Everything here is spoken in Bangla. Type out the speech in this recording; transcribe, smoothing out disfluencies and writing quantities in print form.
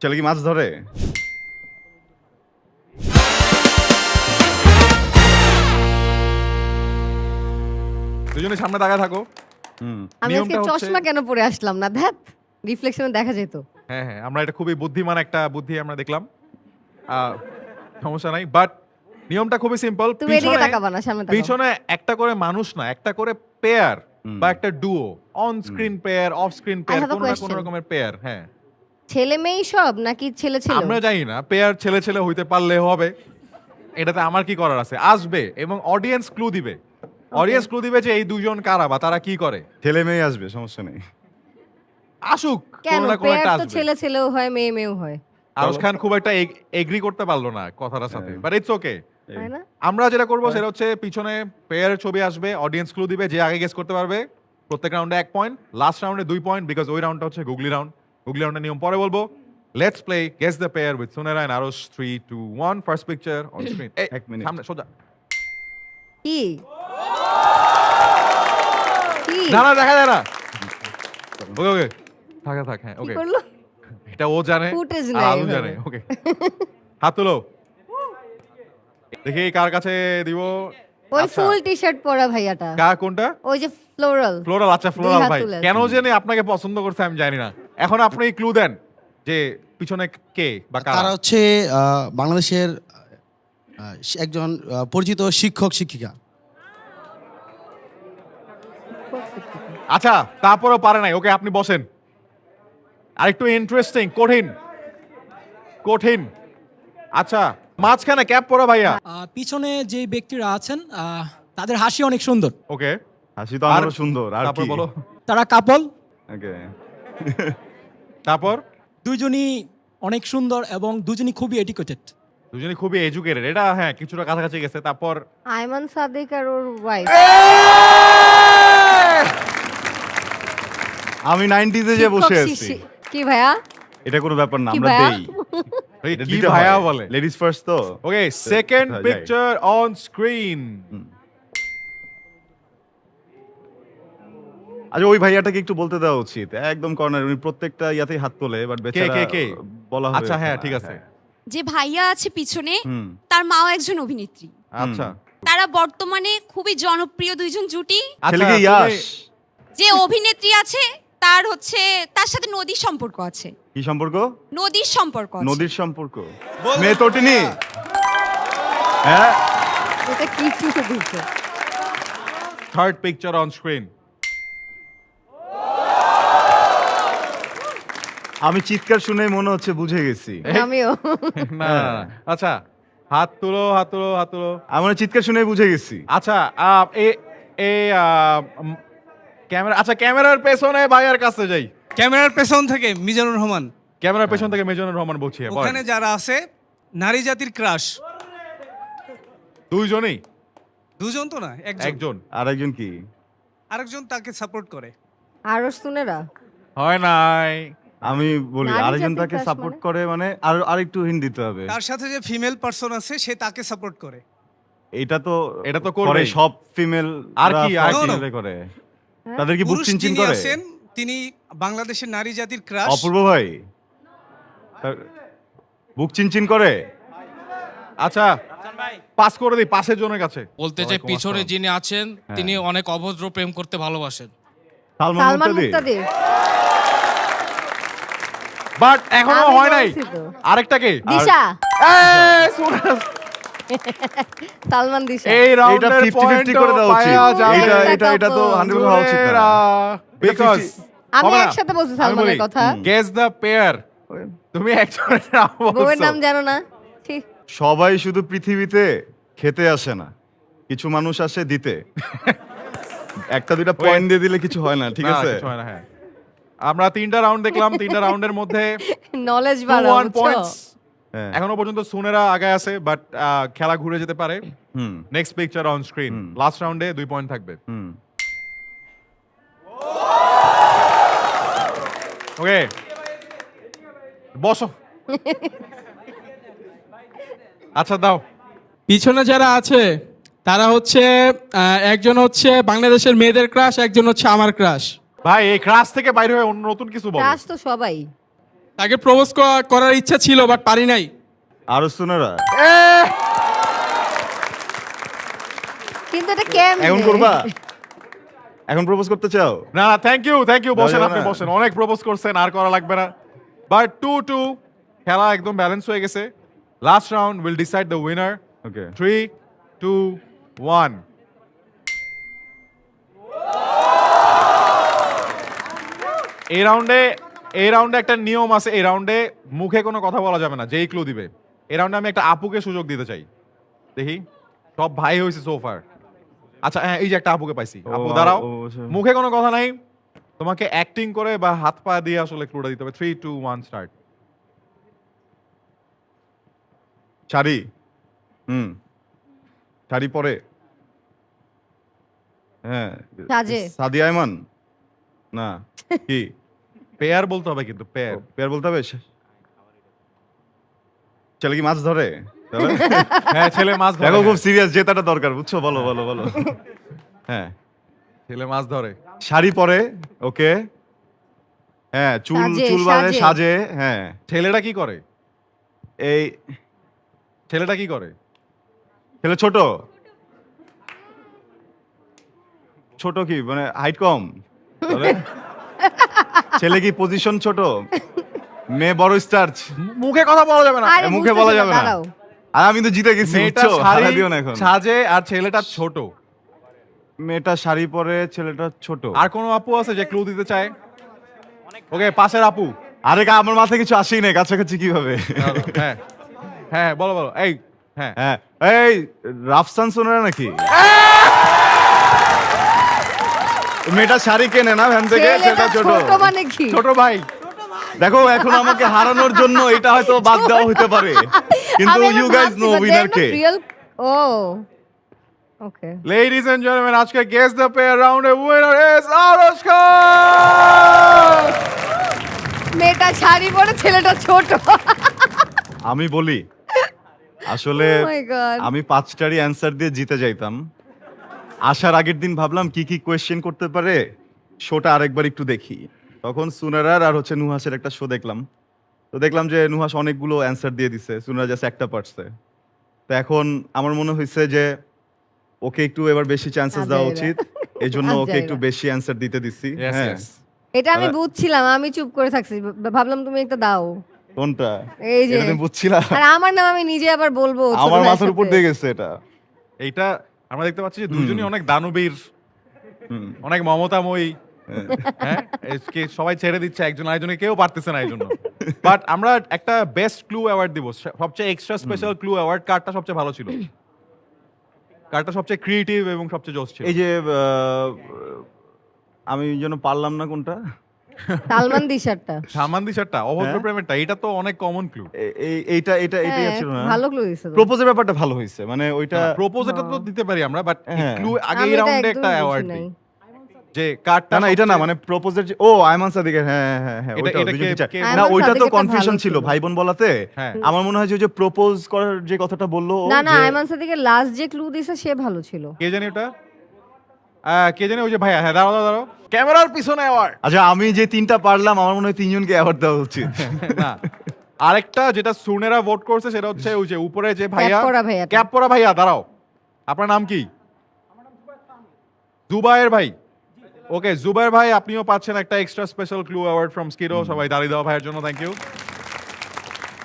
ছেলে কি মাছ ধরে? দুজনে সামনে তাকায় থাকো। আমি আজকে চশমা কেন পরে আসলাম না? ধ্যাত, রিফ্লেকশনে দেখা যেত। হ্যাঁ হ্যাঁ, আমরা এটা খুবই বুদ্ধিমান একটা বুদ্ধি আমরা দেখলাম। সমস্যা নাই, বাট নিয়মটা খুবই সিম্পল। তুমি এদিকে তাকাবা না, সামনে তাকাও। পিছনে একটা করে মানুষ না, একটা করে পেয়ার বা একটা duo, on screen pair, off screen pair, have a কোন না কোন question. রকমের পেয়ার। হ্যাঁ, ছেলে মেয়ে সব নাকি ছেলে ছেলে? আমরা জানি না, পেয়ার ছেলে ছেলে হইতে পারলে হবে, এটাতে আমার কি করার আছে? আসবে এবং অডিয়েন্স ক্লু দিবে। অডিয়েন্স ক্লু দিবে যে এই দুজন কারা বা তারা কি করে। ছেলে মেয়ে আসবে, সমস্যা নেই। আসুক, কেন? কোন না কোন পেয়ার একটা তো আসবে। ছেলে ছেলেও হয়, মেয়ে মেয়েও হয়, আরশ খান খুব একটা এগ্রি করতে পারলো না কথাটার সাথে, বাট ইটস ওকে। তাই না? আমরা যেটা করবো সেটা হচ্ছে পিছনে পেয়ারের ছবি আসবে, অডিয়েন্স ক্লু দিবে, যে আগে গেস করতে পারবে প্রত্যেক রাউন্ডে 1 পয়েন্ট, লাস্ট রাউন্ডে 2 পয়েন্ট, বিকজ ওই রাউন্ডটা হচ্ছে গুগলি রাউন্ড। গুগলি রাউন্ডের নিয়ম পরে বলবো। Let's play guess the pair with Sunera and Arsh. 3 2 1, first picture on screen. এক মিনিট। সামনে সোজা। কি কি না না, দেখা যায় না। ওকে ওকে, থাক হ্যাঁ, কি ওকে। করলো? এটা ও জানে Footage আর নাই আলু এভাবে। জানে। ওকে, হাত তুলো, দেখি কার কাছে দিব। ওই আচ্ছা, ফুল টি শার্ট পরা ভাইয়াটা, কার কোনটা? ওই যে ফ্লোরাল। ফ্লোরাল। আচ্ছা, দুই ফ্লোরাল হাত ভাই তুলে আছে। কেন জানি আপনাকে পছন্দ করছে আমি জানি না। এখন আপনি ক্লু দেন যে পিছনে কে বা তারা কারা। হচ্ছে বাংলাদেশের একজন পরিচিত শিক্ষক শিক্ষিকা। আচ্ছা, তারপরেও পারে নাই। ওকে, আপনি বসেন। আরেকটু ইন্টারেস্টিং, কঠিন কঠিন। আচ্ছা, মাঝখানে ক্যাপ পরা ভাইয়া। পিছনে যে ব্যক্তিরা আছেন তাদের হাসি অনেক সুন্দর। ওকে, হাসি তো আমারও সুন্দর। আর তারপর কি বলো। তারা কাপল, ওকে। তারপর দুইজনই অনেক সুন্দর এবং দুজনই খুবই এডুকেটেড। দুজনই খুবই এডুকেটেড, এটা হ্যাঁ কিছুটা কাছাকাছি গেছে। তারপর আয়মান সাদিক আর ওর ওয়াইফ। আমি 90s এ যে বসে আছি। কি ভাইয়া? এটা কোনো ব্যাপার না, কি আমরা ভাইয়া? দেই। এই এটা কি দিতে ভাইয়া হয়। বলে। লেডিস ফার্স্ট তো। ওকে, সেকেন্ড যাই। Picture on screen. আচ্ছা, ওই ভাইয়াটাকে একটু বলতে দেওয়া উচিত। একদম কর্নার, উনি প্রত্যেকটা ইয়াতেই হাত তোলে, বাট বেচারা কে? বলা হবে। আচ্ছা হ্যাঁ, ঠিক আছে। যে ভাইয়া আছে পিছনে, হুম। তার মাও একজন অভিনেত্রী। আচ্ছা তারা বর্তমানে খুবই জনপ্রিয় দুইজন জুটি। ছেলেকে তুমি- ইয়াশ। যে অভিনেত্রী আছে তার হচ্ছে তার সাথে নদীর সম্পর্ক আছে। কি সম্পর্ক? নদীর সম্পর্ক আছে। নদীর সম্পর্ক। মেয়ে তটিনী। হ্যাঁ, এটা কি কিছু দিচ্ছে? Third picture on screen. আমি চিৎকার শুনে মনে হচ্ছে বুঝে গেছি। আমিও। না না, না। আচ্ছা, হাত তুলো হাত তুলো হাত তুলো। আমার চিৎকার শুনে বুঝে গেছি। আচ্ছা, ক্যামেরা, আচ্ছা ক্যামেরার পেছনে ভাইয়ার কাছে যাই। ক্যামেরার পেছন থেকে মিজানুর রহমান। ক্যামেরার পেছন থেকে মেজনুর রহমান বলছি। ওখানে যারা আছে নারী জাতির ক্রাশ। দুইজনেই? দুজন তো না, একজন। একজন। আর একজন কি? আরেকজন তাকে সাপোর্ট করে। আরো শুনেরা হয় নাই। আমি বলি নারী আরেকজন জাতির তাকে crush সাপোর্ট মানে? করে, মানে আর একটু হিন্ট দিতে হবে। তার সাথে যে ফিমেল পারসন আছে সে তাকে সাপোর্ট করে। এটা তো করবেই। করে সব ফিমেল। আর কি, আর কি? করে? তাদের কি বুক পুরুষ চিনচিন যিনি করে? আছেন তিনি বাংলাদেশের নারী জাতির ক্রাশ। অপূর্ব ভাই বুক চিনচিন করে? আচ্ছা, পাস করে দিই পাশের জনের কাছে। বলতে যে ওয়ালাইকুম পিছনে আসসালাম। যিনি আছেন তিনি অনেক অভদ্র প্রেম করতে ভালোবাসেন। সালমান সালমান মুক্তাদি। মুক্তাদি। বাট এখনো আমি হয় নাই। বলছি তো। আরেকটা কে? দিশা। এই, শোনো। সালমান দিশা। এই এটা রাউন্ডের 50-50 করে দেওয়া উচিত। এটা তো 100% হওয়া উচিত না। বিকজ আমি একসাথে বলছি সালমানের কথা। Guess the pair. তুমি একজনের নাম বউয়ের বলছো। নাম জানো না? ঠিক। সবাই শুধু পৃথিবীতে খেতে আসে না, কিছু মানুষ আসে দিতে। একটা দুইটা পয়েন্ট দিয়ে দিলে কিছু হয় না, ঠিক না, আছে? কিছু হয় না, হ্যাঁ। আমরা 3টা রাউন্ড দেখলাম, 3টা রাউন্ডের মধ্যে নলেজ 2-1 বাড়াও, পয়েন্টস। হ্যাঁ। এখনো পর্যন্ত সুনেরা আগে আছে, বাট খেলা ঘুরে যেতে পারে। Hmm next picture on screen. Hmm. Last রাউন্ডে 2 পয়েন্ট থাকবে। হুম। ওকে, বসো। আচ্ছা দাও। পিছনে যারা আছে তারা হচ্ছে একজন হচ্ছে বাংলাদেশের মেয়েদের ক্রাশ, একজন হচ্ছে আমার ক্রাশ। ভাই, এই ক্লাস থেকে বাইরে হয়ে অন্য নতুন কিছু বলো। ক্রাশ তো সবাই। তাকে প্রপোজ করার ইচ্ছা ছিল বাট পারি নাই। আরো সুনারা কিন্তু এটা কেমনে? এখন করবা? এখন প্রপোজ করতে চাও? না থ্যাংক ইউ বসেন, যাবে আপনি না? বসেন, অনেক প্রপোজ করছেন, আর করা লাগবে না। বাট 2-2 খেলা একদম ব্যালেন্স হয়ে গেছে। Last round will decide the winner. ওকে 3, 2, 1। এই রাউন্ডে একটা নিয়ম আছে। এই রাউন্ডে মুখে কোনো কথা বলা যাবে না, যেই ক্লু দিবে। এই রাউন্ডে আমি একটা আপুকে সুযোগ দিতে চাই। দেখি সব ভাই হয়েছে সোফার। আচ্ছা হ্যাঁ, এই যে একটা আপুকে পাইছি। আপু দাঁড়াও, মুখে কোনো কথা নাই, তোমাকে অ্যাক্টিং করে বা হাত পা দিয়ে আসলে ক্লুটা দিতে হবে। 3, 2, 1 স্টার্ট। শাড়ি শাড়ি পরে? হ্যাঁ। সাজে? সাদিয়া আয়মান? না কি পেয়ার বলতে হবে কিন্তু, পেয়ার। পেয়ার বলতে হবে? ছেলে কি মাছ ধরে? তাহলে? হ্যাঁ ছেলে মাছ ধরে। দেখো খুব সিরিয়াস, জেতাটা দরকার, বুঝছো? বলো বলো বলো। হ্যাঁ ছেলে মাছ ধরে। শাড়ি পরে, ওকে। হ্যাঁ চুল সাজে, চুল বাঁধে, সাজে। সাজে। হ্যাঁ ছেলেটা কি করে? এই ছেলেটা কি করে? ছেলে ছোট ছোট কি মানে হাইট কম? তাহলে? ছেলে কি পজিশন ছোট? মেয়ে বড় স্টার্চ? মুখে কথা বলা যাবে না। আরে মুখে বুঝতেছি বলা না, যাবে না। দাঁড়াও। আর আমি তো জিতে গেছি, মেয়েটা বুঝছো? শাড়ি হারাই দিও না এখন। সাজে আর ছেলেটা ছোট। মেয়েটা শাড়ি পরে, ছেলেটা ছোট। আর কোন আপু আছে যে ক্লু দিতে চায়? ওকে পাশের আপু। আরে আমার মাথায় কিছু আসেই নাই, কাছাকাছি কিভাবে? হ্যাঁ হ্যাঁ বলো বলো। এই হ্যাঁ হ্যাঁ এই রাফসান সোনারা নাকি? মেয়েটা শাড়ি কেনে না ভ্যান থেকে, ছেলেটা ছেলেটা ছোট। ছোট মানে কি? ছোট ভাই। দেখো এখন আমাকে হারানোর জন্য এটা হয়তো বাদ দেওয়া হতে পারে, কিন্তু আমি ইউ এবার গাইজ ভাবছি, নো but উইনার they're কে। not real- ও ওকে। Ladies and gentlemen, আজকে গেস দ্য পেয়ার রাউন্ডে উইনার ইজ আরশ খান। মেয়েটা শাড়ি পরে, ছেলেটা ছোট। আমি বলি আসলে Oh my God. আমি 5টারই অ্যান্সার দিয়ে জিতে যাইতাম। আসার আগের দিন ভাবলাম কি কি কোয়েশ্চেন করতে পারে, শোটা আরেকবার একটু দেখি। তখন সুনারার আর হচ্ছে নুহাসের একটা শো দেখলাম, তো দেখলাম যে নুহাস অনেকগুলো অ্যান্সার দিয়ে দিছে, সুনারা জাস্ট একটা পারছে। তো এখন আমার মনে হয়েছে যে ওকে একটু এবার বেশি চান্সেস দেওয়া আজাইরা। উচিত, এই জন্য ওকে আজাইরা। একটু বেশি অ্যান্সার দিতে দিছি। Yes, হ্যাঁ yes. এটা আমি বুঝছিলাম, আমি চুপ করে থাকছি, ভাবলাম তুমি একটা দাও। কোনটা? এই যে। এটা তুমি বুঝছিলা? আর আমার নাম আমি নিজে আবার বলবো ছোট আমার ভাইয়ের মাথার উপর সাথে। দিয়ে গেছে এটা। এইটা আমরা দেখতে পাচ্ছি যে দুজনই অনেক দানবীর, হুম। অনেক মমতাময়ী। হ্যাঁ একে সবাই ছেড়ে দিচ্ছে, একজন আরেকজনকে কেউ পারতেছে না এই জন্য। বাট আমরা একটা বেস্ট ক্লু অ্যাওয়ার্ড দিব, সবচেয়ে এক্সট্রা স্পেশাল ক্লু অ্যাওয়ার্ড। কার্ডটা সবচেয়ে ভালো ছিল, কার্ডটা সবচেয়ে ক্রিয়েটিভ এবং সবচেয়ে জোস ছিল। এই যে আমি যেন পারলাম না কোনটা, সালমান দিশারটা। সালমান দিশারটা, অভদ্র হ্যাঁ। প্রেমেরটা, এটা তো অনেক কমন ক্লু। এইটা এটাই হ্যাঁ, ছিল না? ভালো ক্লু দিছো তো। প্রপোজের ব্যাপারটা ভালো হয়েছে, মানে ওইটা প্রপোজটা তো দিতে পারি আমরা, বাট হ্যাঁ। ক্লু আগে আমি এই এটা রাউন্ডে একদমই একটা বুঝি অ্যাওয়ার্ড নাই। দিই যে কার্ডটা না এটা না, মানে প্রপোজের যে আয়মান সাদিকের, হ্যাঁ হ্যাঁ হ্যাঁ এটা- ওইটাও এটা দুজনকে কে- চাই। কে- না আয়মান ওইটা তো সাদিকেরটা কনফিউশন ভালো ছিল ছিল। ভাই বোন বলাতে। হ্যাঁ। আমার মনে হয় যে ওই যে প্রপোজ করার যে কথাটা বললো ও, না না, যে- আয়মান সাদিকের লাস্ট যে ক্লু দিছে সে ভালো ছিল। কে জানি ওটা, কে জানি ওই যে ভাইয়া। হ্যাঁ দাঁড়াও দাঁড়াও, ক্যামেরার পিছনে অ্যাওয়ার্ড। আচ্ছা আমি যে 3টা পারলাম, আমার মনে হয় 3জনকে অ্যাওয়ার্ড দেওয়া উচিত। না আরেকটা যেটা সুনেরা ভোট করছে সেটা হচ্ছে ওই যে উপরে যে ভাইয়া, ক্যাপ পরা ভাইয়াটা। ক্যাপ পরা ভাইয়া। দাঁড়াও, আপনার নাম কি? জুবায়ের ভাই। ওকে জুবায়ের ভাই, আপনিও পাচ্ছেন একটা extra special clue award from Skido. সবাই দাঁড়িয়ে দেওয়া ভাইয়ের জন্য, থ্যাংক ইউ।